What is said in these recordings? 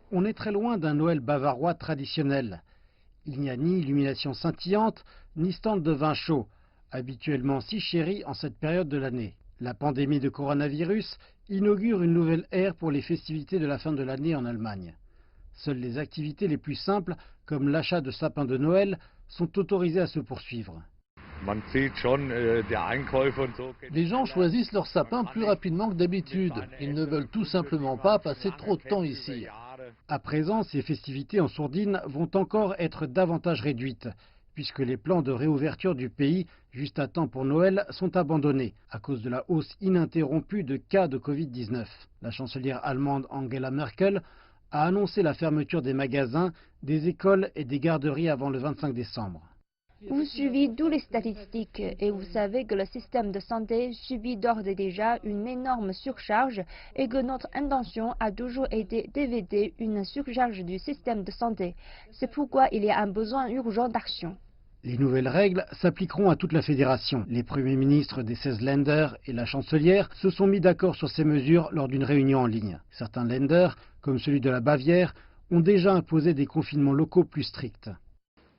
On est très loin d'un Noël bavarois traditionnel. Il n'y a ni illumination scintillante, ni stand de vin chaud, habituellement si chéri en cette période de l'année. La pandémie de coronavirus inaugure une nouvelle ère pour les festivités de la fin de l'année en Allemagne. Seules les activités les plus simples, comme l'achat de sapins de Noël, sont autorisées à se poursuivre. Les gens choisissent leur sapin plus rapidement que d'habitude. Ils ne veulent tout simplement pas passer trop de temps ici. À présent, ces festivités en sourdine vont encore être davantage réduites, puisque les plans de réouverture du pays, juste à temps pour Noël, sont abandonnés à cause de la hausse ininterrompue de cas de Covid-19. La chancelière allemande Angela Merkel a annoncé la fermeture des magasins, des écoles et des garderies avant le 25 décembre. Vous suivez toutes les statistiques et vous savez que le système de santé subit d'ores et déjà une énorme surcharge et que notre intention a toujours été d'éviter une surcharge du système de santé. C'est pourquoi il y a un besoin urgent d'action. Les nouvelles règles s'appliqueront à toute la fédération. Les premiers ministres des 16 Länder et la chancelière se sont mis d'accord sur ces mesures lors d'une réunion en ligne. Certains Länder, comme celui de la Bavière, ont déjà imposé des confinements locaux plus stricts.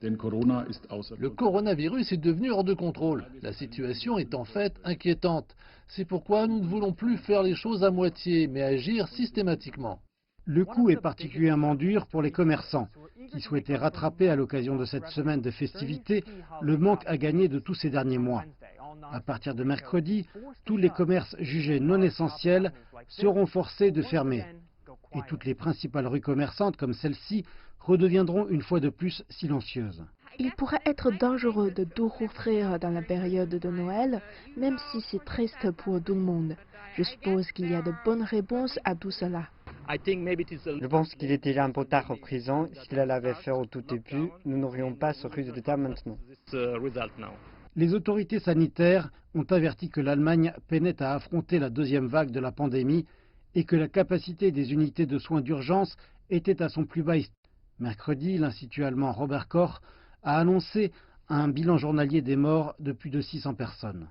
Le coronavirus est devenu hors de contrôle. La situation est en fait inquiétante. C'est pourquoi nous ne voulons plus faire les choses à moitié, mais agir systématiquement. Le coup est particulièrement dur pour les commerçants, qui souhaitaient rattraper à l'occasion de cette semaine de festivités le manque à gagner de tous ces derniers mois. À partir de mercredi, tous les commerces jugés non essentiels seront forcés de fermer. Et toutes les principales rues commerçantes, comme celle-ci, redeviendront une fois de plus silencieuses. Il pourrait être dangereux de tout rouvrir dans la période de Noël, même si c'est triste pour tout le monde. Je suppose qu'il y a de bonnes réponses à tout cela. Je pense qu'il est déjà un peu tard au présent. S'il l'avait fait au tout début, nous n'aurions pas ce résultat maintenant. Les autorités sanitaires ont averti que l'Allemagne peinait à affronter la deuxième vague de la pandémie et que la capacité des unités de soins d'urgence était à son plus bas. Mercredi, l'Institut allemand Robert Koch a annoncé un bilan journalier des morts de plus de 600 personnes.